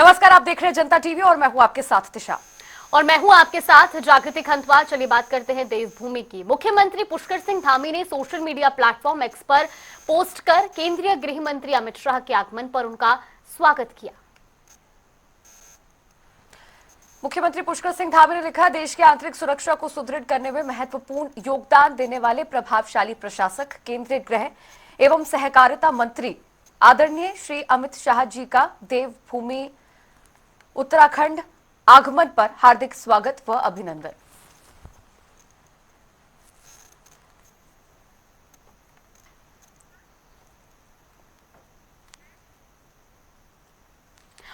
नमस्कार, आप देख रहे हैं जनता टीवी और मैं हूं आपके साथ दिशा। और मैं हूं आपके साथ जागृति खंतवार। चलिए बात करते हैं देवभूमि की। मुख्यमंत्री पुष्कर सिंह धामी ने सोशल मीडिया प्लेटफॉर्म एक्स पर पोस्ट कर केंद्रीय गृह मंत्री अमित शाह के आगमन पर उनका स्वागत किया। मुख्यमंत्री पुष्कर सिंह धामी ने लिखा, देश की आंतरिक सुरक्षा को सुदृढ़ करने में महत्वपूर्ण योगदान देने वाले प्रभावशाली प्रशासक केंद्रीय गृह एवं सहकारिता मंत्री आदरणीय श्री अमित शाह जी का देवभूमि उत्तराखंड आगमन पर हार्दिक स्वागत व अभिनंदन।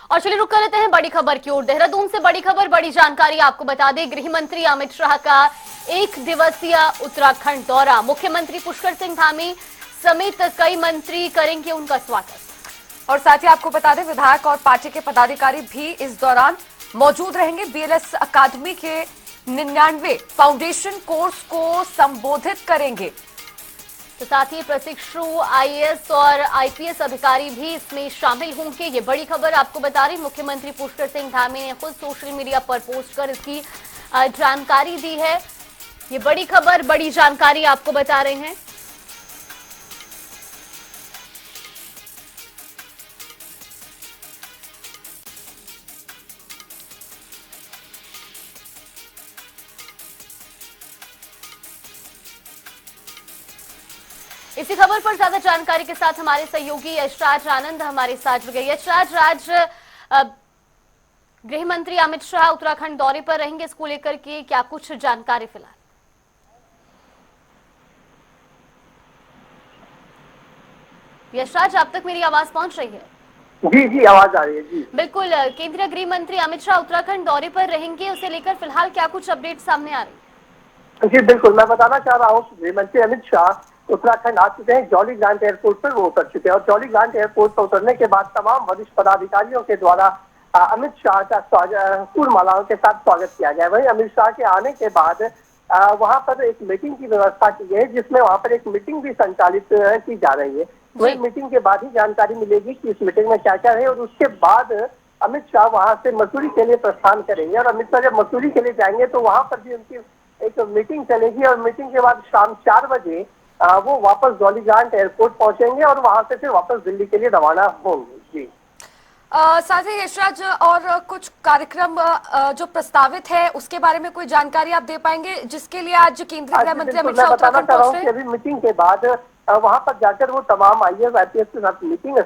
और चलिए रुक कर लेते हैं बड़ी खबर की ओर। देहरादून से बड़ी खबर, बड़ी जानकारी आपको बता दें। गृह मंत्री अमित शाह का 1 दिवसीय उत्तराखंड दौरा। मुख्यमंत्री पुष्कर सिंह धामी समेत कई मंत्री करेंगे उनका स्वागत। और साथ ही आपको बता दें, विधायक और पार्टी के पदाधिकारी भी इस दौरान मौजूद रहेंगे। बीएलएस अकादमी के 99 फाउंडेशन कोर्स को संबोधित करेंगे। तो साथ ही प्रशिक्षु आईएएस और आईपीएस अधिकारी भी इसमें शामिल होंगे। ये बड़ी खबर आपको बता रही। मुख्यमंत्री पुष्कर सिंह धामी ने खुद सोशल मीडिया पर पोस्ट कर इसकी जानकारी दी है। ये बड़ी खबर, बड़ी जानकारी आपको बता रहे हैं। इसी खबर पर ज्यादा जानकारी के साथ हमारे सहयोगी यशराज आनंद हमारे साथ जुड़ गए। यशराज, गृह मंत्री अमित शाह उत्तराखंड दौरे पर रहेंगे, इसको लेकर के क्या कुछ जानकारी फिलहाल? यशराज, आप तक मेरी आवाज पहुंच रही है? जी आवाज आ रही है जी। बिल्कुल, केंद्रीय गृह मंत्री अमित शाह उत्तराखंड दौरे पर रहेंगे, उसे लेकर फिलहाल क्या कुछ अपडेट सामने आ रही है? जी बिल्कुल, मैं बताना चाह रहा हूँ गृह मंत्री अमित शाह उत्तराखंड आ चुके हैं। जौली ग्रांट एयरपोर्ट पर वो उतर चुके हैं और जौली ग्रांट एयरपोर्ट पर उतरने के बाद तमाम वरिष्ठ पदाधिकारियों के द्वारा अमित शाह का फूल मालाओं के साथ स्वागत किया गया। वहीं अमित शाह के आने के बाद वहां पर एक मीटिंग की व्यवस्था की है, जिसमें वहां पर एक मीटिंग भी संचालित की जा रही है। वही मीटिंग के बाद ही जानकारी मिलेगी कि इस मीटिंग में क्या क्या है। और उसके बाद अमित शाह वहां से मसूरी के लिए प्रस्थान करेंगे और अमित शाह जब मसूरी के लिए जाएंगे तो वहां पर भी उनकी एक मीटिंग चलेगी और मीटिंग के बाद शाम 4 बजे वो वापस जौली ग्रांट एयरपोर्ट पहुंचेंगे और वहां से फिर वापस दिल्ली के लिए रवाना होंगे। जी साथ ही यशराज, और कुछ कार्यक्रम जो प्रस्तावित है उसके बारे में कोई जानकारी आप दे पाएंगे, जिसके लिए आज केंद्रीय गृह मंत्री अमित शाह बताना चाह रहा हूँ कि अभी मीटिंग के बाद वहां पर जाकर वो तमाम आईएएस आईपीएस के साथ मीटिंग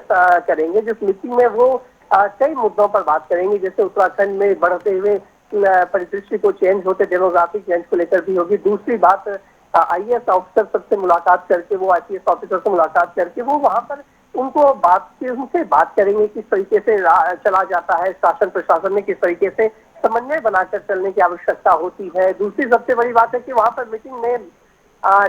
करेंगे। जिस मीटिंग में वो कई मुद्दों पर बात करेंगे, जैसे उत्तराखंड में बढ़ते हुए परिदृश्य को चेंज होते डेमोग्राफिक चेंज को लेकर भी होगी। दूसरी बात, आईएएस ऑफिसर सबसे मुलाकात करके, वो आईपीएस ऑफिसर से मुलाकात करके वो वहां पर उनसे बात करेंगे किस तरीके से चला जाता है शासन प्रशासन में, किस तरीके से समन्वय बनाकर चलने की आवश्यकता होती है। दूसरी सबसे बड़ी बात है कि वहां पर मीटिंग में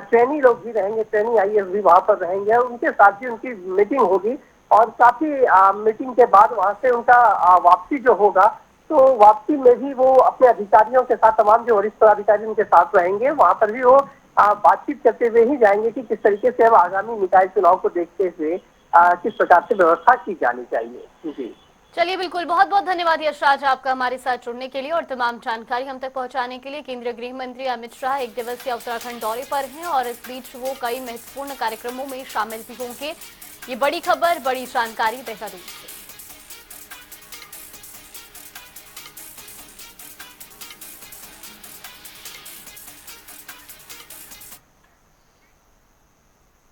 ट्रेनी लोग भी रहेंगे, ट्रेनी आईएएस भी वहां पर रहेंगे और उनके साथ भी उनकी मीटिंग होगी। और साथ ही मीटिंग के बाद वहां से उनका वापसी जो होगा, तो वापसी में भी वो अपने अधिकारियों के साथ, तमाम जो वरिष्ठ अधिकारी उनके साथ रहेंगे, वहां पर भी वो बातचीत करते हुए ही जाएंगे कि किस तरीके से अब आगामी निकाय चुनाव को देखते हुए किस प्रकार से व्यवस्था की जानी चाहिए। जी चलिए, बिल्कुल, बहुत बहुत धन्यवाद यशराज आपका हमारे साथ जुड़ने के लिए और तमाम जानकारी हम तक पहुंचाने के लिए। केंद्रीय गृह मंत्री अमित शाह 1 दिवसीय उत्तराखंड दौरे पर हैं और इस बीच वो कई महत्वपूर्ण कार्यक्रमों में शामिल भी होंगे। ये बड़ी खबर, बड़ी जानकारी देहरादून से।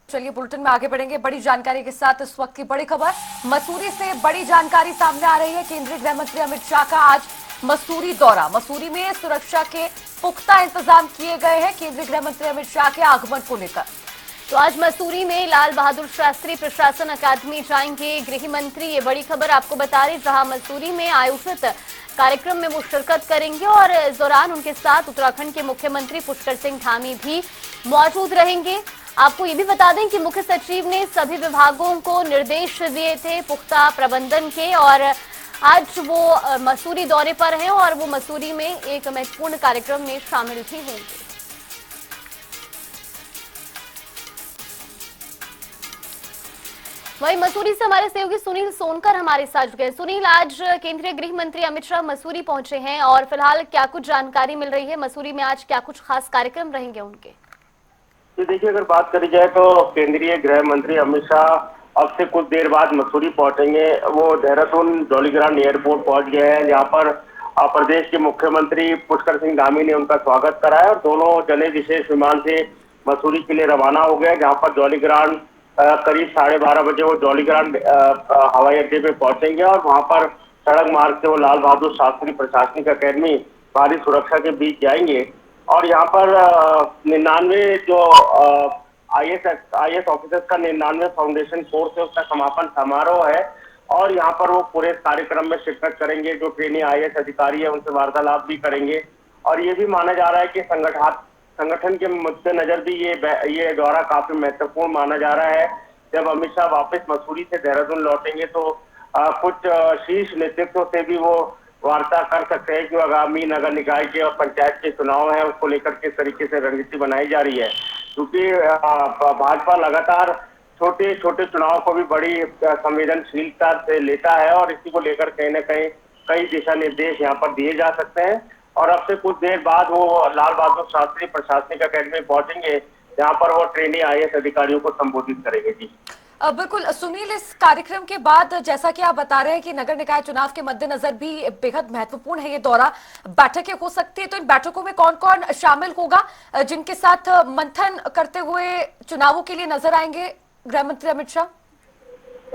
चलिए बुलेटिन में आगे बढ़ेंगे बड़ी जानकारी के साथ। इस वक्त की बड़ी खबर, मसूरी से बड़ी जानकारी सामने आ रही है। केंद्रीय गृह मंत्री अमित शाह का आज मसूरी दौरा। मसूरी में सुरक्षा के पुख्ता इंतजाम किए गए हैं केंद्रीय गृह मंत्री अमित शाह के आगमन को लेकर। तो आज मसूरी में लाल बहादुर शास्त्री प्रशासन अकादमी जाएंगे गृह मंत्री। ये बड़ी खबर आपको बता रही, जहां मसूरी में आयोजित कार्यक्रम में वो शिरकत करेंगे और इस दौरान उनके साथ उत्तराखंड के मुख्यमंत्री पुष्कर सिंह धामी भी मौजूद रहेंगे। आपको ये भी बता दें कि मुख्य सचिव ने सभी विभागों को निर्देश दिए थे पुख्ता प्रबंधन के, और आज वो मसूरी दौरे पर हैं और वो मसूरी में एक महत्वपूर्ण कार्यक्रम में शामिल भी होंगे। वही मसूरी से हमारे सहयोगी सुनील सोनकर हमारे साथ जुड़ गए। सुनील, आज केंद्रीय गृह मंत्री अमित शाह मसूरी पहुंचे हैं और फिलहाल क्या कुछ जानकारी मिल रही है? मसूरी में आज क्या कुछ खास कार्यक्रम रहेंगे उनके? तो देखिए, अगर बात करी जाए तो केंद्रीय गृह मंत्री अमित शाह अब से कुछ देर बाद मसूरी पहुंचेंगे। वो देहरादून जौलीग्रांट एयरपोर्ट पहुंच गए हैं, जहां पर प्रदेश के मुख्यमंत्री पुष्कर सिंह धामी ने उनका स्वागत कराया और दोनों जने विशेष विमान से मसूरी के लिए रवाना हो गए, जहां पर जौलीग्रांट करीब 12:30 बजे वो जौलीग्रांट हवाई अड्डे पे पहुंचेंगे और वहां पर सड़क मार्ग से वो लाल बहादुर शास्त्री प्रशासनिक अकेडमी भारी सुरक्षा के बीच जाएंगे और यहाँ पर 99 जो IAS ऑफिसर्स का 99 फाउंडेशन कोर्स है, उसका समापन समारोह है और यहाँ पर वो पूरे कार्यक्रम में शिरकत करेंगे। जो ट्रेनी IAS अधिकारी है उनसे वार्तालाप भी करेंगे और ये भी माना जा रहा है कि संगठन के मद्देनजर भी ये दौरा काफी महत्वपूर्ण माना जा रहा है। जब अमित शाह वापस मसूरी से देहरादून लौटेंगे तो कुछ शीर्ष नेतृत्व से भी वो वार्ता कर सकते हैं कि आगामी नगर निकाय के और पंचायत के चुनाव है, उसको लेकर किस तरीके से रणनीति बनाई जा रही है, क्योंकि भाजपा लगातार छोटे छोटे चुनाव को भी बड़ी संवेदनशीलता से लेता है और इसी को लेकर कहीं न कहीं कई दिशा निर्देश यहाँ पर दिए जा सकते हैं। और अब से कुछ देर बाद वो लाल बहादुर शास्त्री प्रशासनिक अकेडमी पहुंचेंगे, जहाँ पर वो ट्रेनी IAS अधिकारियों को संबोधित करेंगे। जी बिल्कुल सुनील, इस कार्यक्रम के बाद जैसा कि आप बता रहे हैं कि नगर निकाय चुनाव के मद्देनजर भी बेहद महत्वपूर्ण है ये दौरा, बैठकें हो सकती है, तो इन बैठकों में कौन कौन शामिल होगा जिनके साथ मंथन करते हुए चुनावों के लिए नजर आएंगे गृह मंत्री अमित शाह?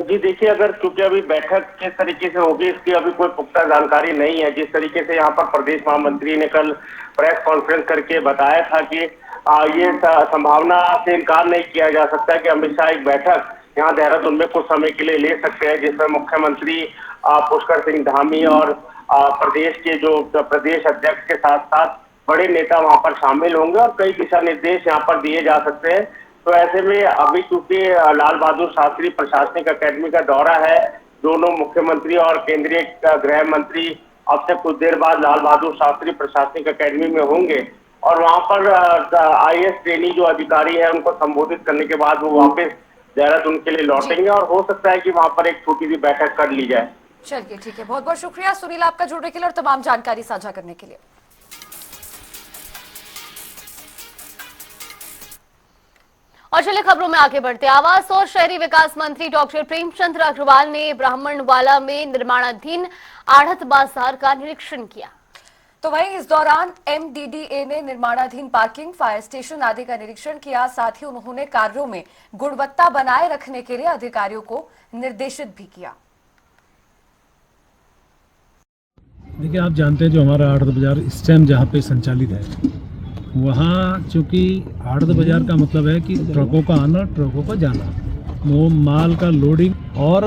जी देखिए, अगर क्योंकि अभी बैठक किस तरीके से होगी इसकी अभी कोई पुख्ता जानकारी नहीं है। जिस तरीके से यहाँ पर प्रदेश महामंत्री ने कल प्रेस कॉन्फ्रेंस करके बताया था कि ये संभावना से इनकार नहीं किया जा सकता कि अमित शाह एक बैठक यहाँ देहरादून में कुछ समय के लिए ले सकते हैं, जिसमें मुख्यमंत्री पुष्कर सिंह धामी और प्रदेश के जो प्रदेश अध्यक्ष के साथ साथ बड़े नेता वहां पर शामिल होंगे और कई दिशा निर्देश यहाँ पर दिए जा सकते हैं। तो ऐसे में अभी चूंकि लाल बहादुर शास्त्री प्रशासनिक अकेडमी का दौरा है, दोनों मुख्यमंत्री और केंद्रीय गृह मंत्री अब से कुछ देर बाद लाल बहादुर शास्त्री प्रशासनिक अकेडमी में होंगे और वहां पर IAS ट्रेनी जो अधिकारी है उनको संबोधित करने के बाद वो वापस देहरादून के लिए लौटेंगे और हो सकता है कि वहां पर एक छोटी सी बैठक कर ली जाए। चलिए ठीक है, बहुत बहुत शुक्रिया सुनील आपका जुड़ने के लिए और तमाम जानकारी साझा करने के लिए। और चलिए खबरों में आगे बढ़ते। आवास और शहरी विकास मंत्री डॉक्टर प्रेमचंद अग्रवाल ने ब्राह्मणवाला में निर्माणाधीन आढ़त बाजार का निरीक्षण किया। तो वहीं इस दौरान MDDA ने निर्माणाधीन पार्किंग, फायर स्टेशन आदि का निरीक्षण किया। साथ ही उन्होंने कार्यों में गुणवत्ता बनाए रखने के लिए अधिकारियों को निर्देशित भी किया। देखिए, आप जानते हैं जो हमारा आढ़त बाजार इस टाइम जहाँ पे संचालित है, वहाँ चूँकि आढ़त बाजार का मतलब है कि ट्रकों का आना, ट्रकों का जाना, वो माल का लोडिंग और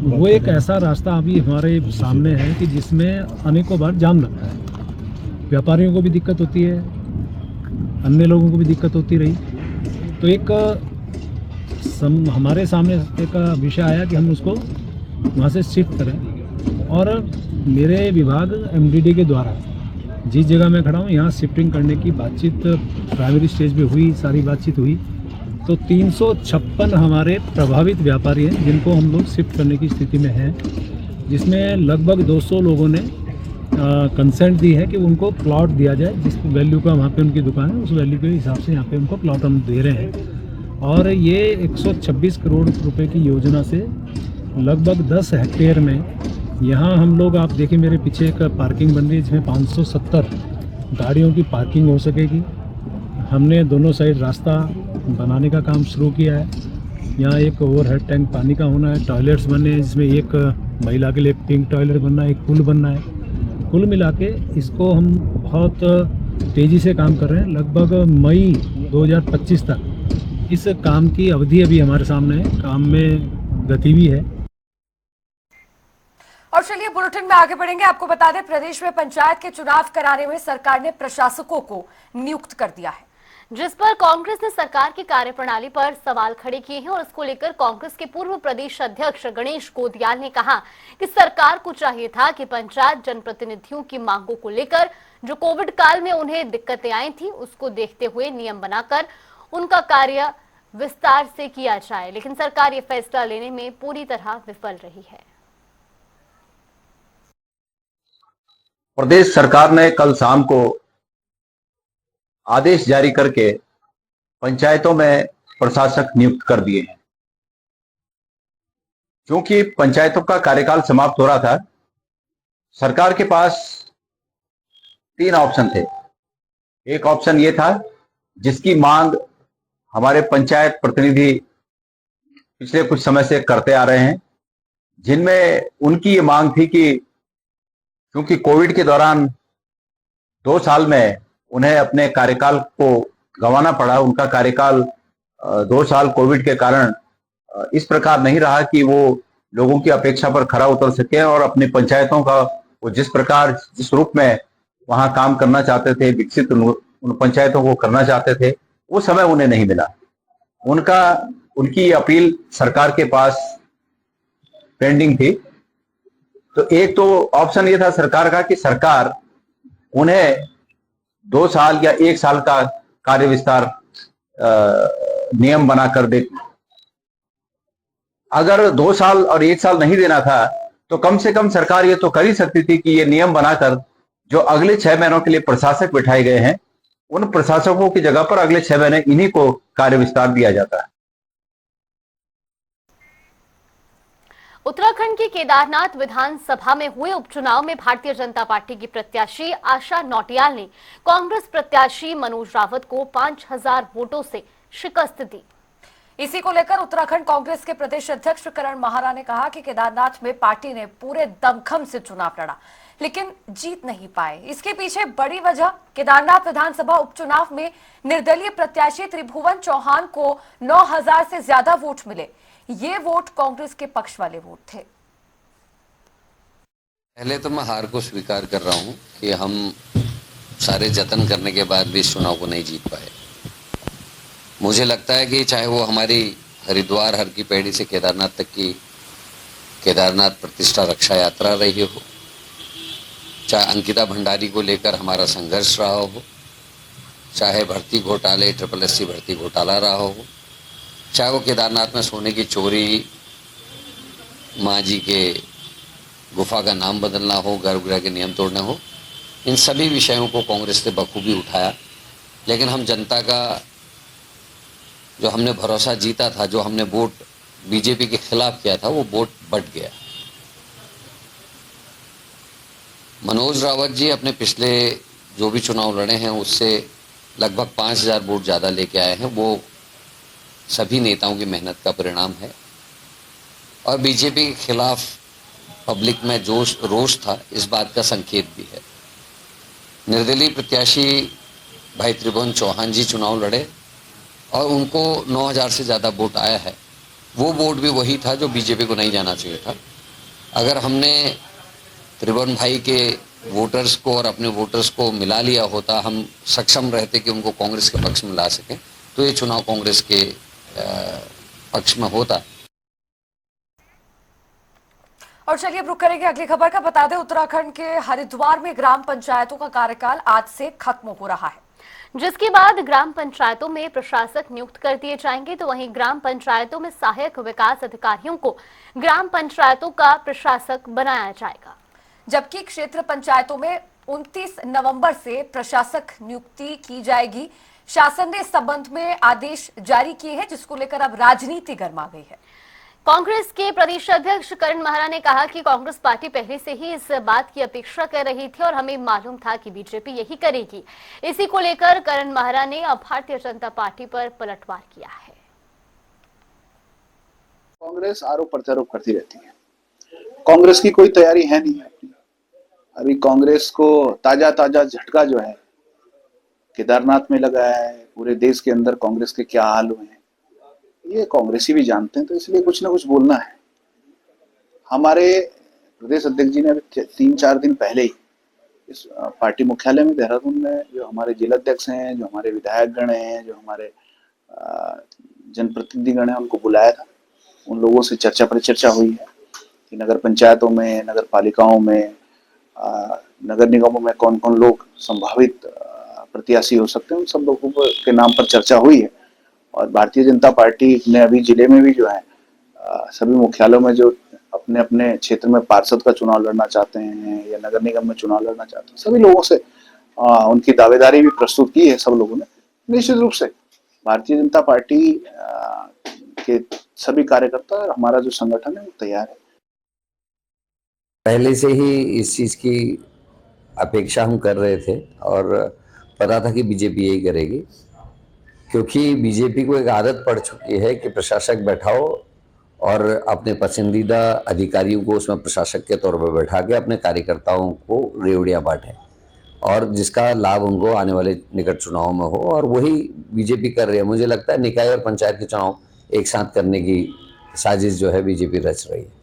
वो एक ऐसा रास्ता अभी हमारे सामने है कि जिसमें अनेकों बार जाम लगता है। व्यापारियों को भी दिक्कत होती है, अन्य लोगों को भी दिक्कत होती रही। तो एक हमारे सामने एक विषय आया कि हम उसको वहाँ से शिफ्ट करें और मेरे विभाग MDD के द्वारा जिस जगह मैं खड़ा हूँ यहाँ शिफ्टिंग करने की बातचीत प्राइमरी स्टेज पे हुई, सारी बातचीत हुई। तो 356 हमारे प्रभावित व्यापारी हैं जिनको हम लोग शिफ्ट करने की स्थिति में हैं, जिसमें लगभग 200 लोगों ने कंसेंट दी है कि उनको प्लॉट दिया जाए, जिस वैल्यू का वहाँ पे उनकी दुकान है उस वैल्यू के हिसाब से यहाँ पे उनको प्लॉट हम दे रहे हैं। और ये 126 करोड़ रुपए की योजना से लगभग 10 हेक्टेयर में यहाँ हम लोग, आप देखिए मेरे पीछे एक पार्किंग बन रही है जिसमें 570 गाड़ियों की पार्किंग हो सकेगी। हमने दोनों साइड रास्ता बनाने का काम शुरू किया है। यहाँ एक ओवरहेड टैंक पानी का होना है, टॉयलेट्स बनने हैं जिसमें एक महिला के लिए पिंक टॉयलेट बनना है, एक पुल बनना है। कुल मिला के इसको हम बहुत तेज़ी से काम कर रहे हैं। लगभग मई 2025 तक इस काम की अवधि अभी हमारे सामने है, काम में गति भी है। और चलिए बुलेटिन में आगे बढ़ेंगे। आपको बता दें, प्रदेश में पंचायत के चुनाव कराने में सरकार ने प्रशासकों को नियुक्त कर दिया है, जिस पर कांग्रेस ने सरकार की कार्यप्रणाली पर सवाल खड़े किए हैं। और इसको लेकर कांग्रेस के पूर्व प्रदेश अध्यक्ष गणेश गोदियाल ने कहा कि सरकार को चाहिए था कि पंचायत जनप्रतिनिधियों की मांगों को लेकर जो कोविड काल में उन्हें दिक्कतें आई थी उसको देखते हुए नियम बनाकर उनका कार्य विस्तार से किया जाए, लेकिन सरकार ये फैसला लेने में पूरी तरह विफल रही है। प्रदेश सरकार ने कल शाम को आदेश जारी करके पंचायतों में प्रशासक नियुक्त कर दिए हैं। क्योंकि पंचायतों का कार्यकाल समाप्त हो रहा था, सरकार के पास 3 ऑप्शन थे। एक ऑप्शन ये था जिसकी मांग हमारे पंचायत प्रतिनिधि पिछले कुछ समय से करते आ रहे हैं, जिनमें उनकी ये मांग थी कि क्योंकि कोविड के दौरान 2 साल में उन्हें अपने कार्यकाल को गंवाना पड़ा, उनका कार्यकाल 2 साल कोविड के कारण इस प्रकार नहीं रहा कि वो लोगों की अपेक्षा पर खरा उतर सके और अपनी पंचायतों का वो जिस रूप में वहां काम करना चाहते थे, विकसित उन पंचायतों को करना चाहते थे, वो समय उन्हें नहीं मिला। उनकी अपील सरकार के पास पेंडिंग थी। तो एक तो ऑप्शन ये था सरकार का कि सरकार उन्हें 2 साल या 1 साल का कार्य विस्तार नियम बनाकर दे। अगर 2 साल और 1 साल नहीं देना था तो कम से कम सरकार ये तो कर ही सकती थी कि ये नियम बनाकर जो अगले 6 महीनों के लिए प्रशासक बिठाए गए हैं, उन प्रशासकों की जगह पर अगले 6 महीने इन्हीं को कार्य विस्तार दिया जाता है। उत्तराखंड के केदारनाथ विधानसभा में हुए उपचुनाव में भारतीय जनता पार्टी की प्रत्याशी आशा नौटियाल ने कांग्रेस प्रत्याशी मनोज रावत को 5000 वोटों से शिकस्त दी। इसी को लेकर उत्तराखंड कांग्रेस के प्रदेश अध्यक्ष करण माहरा ने कहा कि केदारनाथ में पार्टी ने पूरे दमखम से चुनाव लड़ा, लेकिन जीत नहीं पाए। इसके पीछे बड़ी वजह केदारनाथ विधानसभा उपचुनाव में निर्दलीय प्रत्याशी त्रिभुवन चौहान को 9000 से ज्यादा वोट मिले। ये वोट कांग्रेस के पक्ष वाले वोट थे। पहले तो मैं हार को स्वीकार कर रहा हूं कि हम सारे जतन करने के बाद भी इस चुनाव को नहीं जीत पाए। मुझे लगता है कि चाहे वो हमारी हरिद्वार हर की पैड़ी से केदारनाथ तक की केदारनाथ प्रतिष्ठा रक्षा यात्रा रही हो, चाहे अंकिता भंडारी को लेकर हमारा संघर्ष रहा हो, चाहे भर्ती घोटाले SSSC भर्ती घोटाला रहा हो, चाहे वो केदारनाथ में सोने की चोरी, माँ जी के गुफा का नाम बदलना हो, गर्भगृह के नियम तोड़ना हो, इन सभी विषयों को कांग्रेस ने बखूबी उठाया। लेकिन हम जनता का जो हमने भरोसा जीता था, जो हमने वोट बीजेपी के खिलाफ किया था, वो वोट बट गया। मनोज रावत जी अपने पिछले जो भी चुनाव लड़े हैं उससे लगभग 5000 वोट ज़्यादा लेके आए हैं। वो सभी नेताओं की मेहनत का परिणाम है और बीजेपी के खिलाफ पब्लिक में रोष था, इस बात का संकेत भी है। निर्दलीय प्रत्याशी भाई त्रिभुवन चौहान जी चुनाव लड़े और उनको 9000 से ज़्यादा वोट आया है। वो वोट भी वही था जो बीजेपी को नहीं जाना चाहिए था। अगर हमने त्रिभुवन भाई के वोटर्स को और अपने वोटर्स को मिला लिया होता, हम सक्षम रहते कि उनको कांग्रेस के पक्ष में ला सकें, तो ये चुनाव कांग्रेस के पक्ष में होता। और चलिए अब रुक करेंगे अगली खबर का। बता दें, उत्तराखंड के हरिद्वार में ग्राम पंचायतों का कार्यकाल आज से खत्म हो रहा है, जिसके बाद ग्राम पंचायतों में प्रशासक नियुक्त कर दिए जाएंगे। तो वहीं ग्राम पंचायतों में सहायक विकास अधिकारियों को ग्राम पंचायतों का प्रशासक बनाया जाएगा, जबकि क्षेत्र पंचायतों में 29 नवंबर से प्रशासक नियुक्ति की जाएगी। शासन ने इस संबंध में आदेश जारी किए हैं, जिसको लेकर अब राजनीति गर्मा गई है। कांग्रेस के प्रदेश अध्यक्ष करण माहरा ने कहा कि कांग्रेस पार्टी पहले से ही इस बात की अपेक्षा कर रही थी और हमें मालूम था कि बीजेपी यही करेगी। इसी को लेकर करण माहरा ने अब भारतीय जनता पार्टी पर पलटवार किया है। कांग्रेस आरोप प्रत्यारोप करती रहती है। कांग्रेस की कोई तैयारी है नहीं है। अभी कांग्रेस को ताजा झटका जो है केदारनाथ में लगा है, पूरे देश के अंदर कांग्रेस के क्या हाल हुए हैं ये कांग्रेसी भी जानते हैं, तो इसलिए कुछ ना कुछ बोलना है। हमारे प्रदेश अध्यक्ष जी ने अभी 3-4 दिन पहले ही इस पार्टी मुख्यालय में देहरादून में जो हमारे जिलाध्यक्ष हैं, जो हमारे विधायक गण हैं, जो हमारे जनप्रतिनिधि गण हैं, उनको बुलाया था। उन लोगों से चर्चा परिचर्चा हुई है कि नगर पंचायतों में, नगर पालिकाओं में, नगर निगमों में कौन कौन लोग संभावित प्रत्याशी हो सकते हैं, उन सब लोगों के नाम पर चर्चा हुई है और भारतीय जनता पार्टी ने अभी जिले में भी जो है सभी मुख्यालयों में जो अपने अपने क्षेत्र में पार्षद का चुनाव लड़ना चाहते हैं या नगर निगम में चुनाव लड़ना चाहते हैं, सभी लोगों से उनकी दावेदारी भी प्रस्तुत की है सब लोगों ने। निश्चित रूप से भारतीय जनता पार्टी के सभी कार्यकर्ता और हमारा जो संगठन है वो तैयार है। पहले से ही इस चीज़ की अपेक्षा हम कर रहे थे और पता था कि बीजेपी यही करेगी, क्योंकि बीजेपी को एक आदत पड़ चुकी है कि प्रशासक बैठाओ और अपने पसंदीदा अधिकारियों को उसमें प्रशासक के तौर पर बैठा के अपने कार्यकर्ताओं को रेवड़ियाँ बांटें और जिसका लाभ उनको आने वाले निकट चुनाव में हो, और वही बीजेपी कर रही है। मुझे लगता है निकाय और पंचायत के चुनाव एक साथ करने की साजिश जो है बीजेपी रच रही है।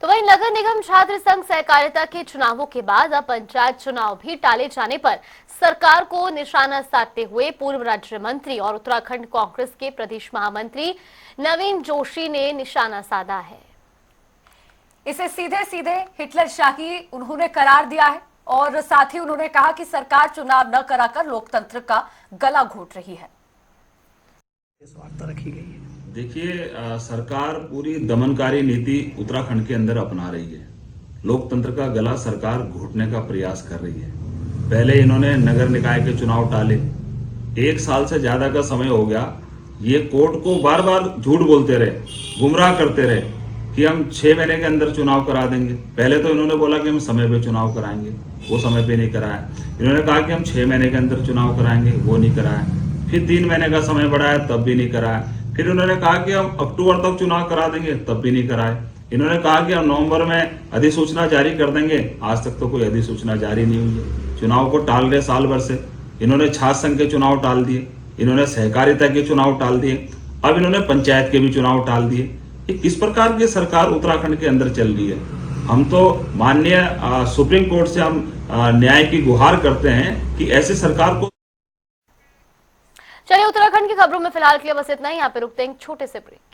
तो वहीं नगर निगम छात्र संघ सहकारिता के चुनावों के बाद अब पंचायत चुनाव भी टाले जाने पर सरकार को निशाना साधते हुए पूर्व राज्य मंत्री और उत्तराखंड कांग्रेस के प्रदेश महामंत्री नवीन जोशी ने निशाना साधा है। इसे सीधे सीधे हिटलर शाही उन्होंने करार दिया है और साथ ही उन्होंने कहा कि सरकार चुनाव न कराकर लोकतंत्र का गला घोट रही है। वार्ता रखी गई है। देखिए, सरकार पूरी दमनकारी नीति उत्तराखंड के अंदर अपना रही है। लोकतंत्र का गला सरकार घोटने का प्रयास कर रही है। पहले इन्होंने नगर निकाय के चुनाव टाले, 1 साल से ज्यादा का समय हो गया। ये कोर्ट को बार बार झूठ बोलते रहे, गुमराह करते रहे कि हम 6 महीने के अंदर चुनाव करा देंगे। पहले तो इन्होंने बोला कि हम समय पे चुनाव कराएंगे, वो समय पे नहीं कराया। इन्होंने कहा कि हम 6 महीने के अंदर चुनाव कराएंगे, वो नहीं कराया। फिर 3 महीने का समय बढ़ाया, तब भी नहीं कराया। फिर उन्होंने कहा कि हम अक्टूबर तक चुनाव करा देंगे, तब भी नहीं कराए। इन्होंने कहा कि हम नवंबर में अधिसूचना जारी कर देंगे, आज तक तो कोई अधिसूचना जारी नहीं हुई है। चुनाव को टाल रहे साल भर से। इन्होंने छात्र संघ के चुनाव टाल दिए, इन्होंने सहकारिता के चुनाव टाल दिए, अब इन्होंने पंचायत के भी चुनाव टाल दिए। ये किस प्रकार की सरकार उत्तराखंड के अंदर चल रही है? हम तो माननीय सुप्रीम कोर्ट से हम न्याय की गुहार करते हैं कि ऐसी सरकार को। चलिए, उत्तराखंड की खबरों में फिलहाल के लिए बस इतना ही। यहाँ पे रुकते हैं एक छोटे से ब्रेक।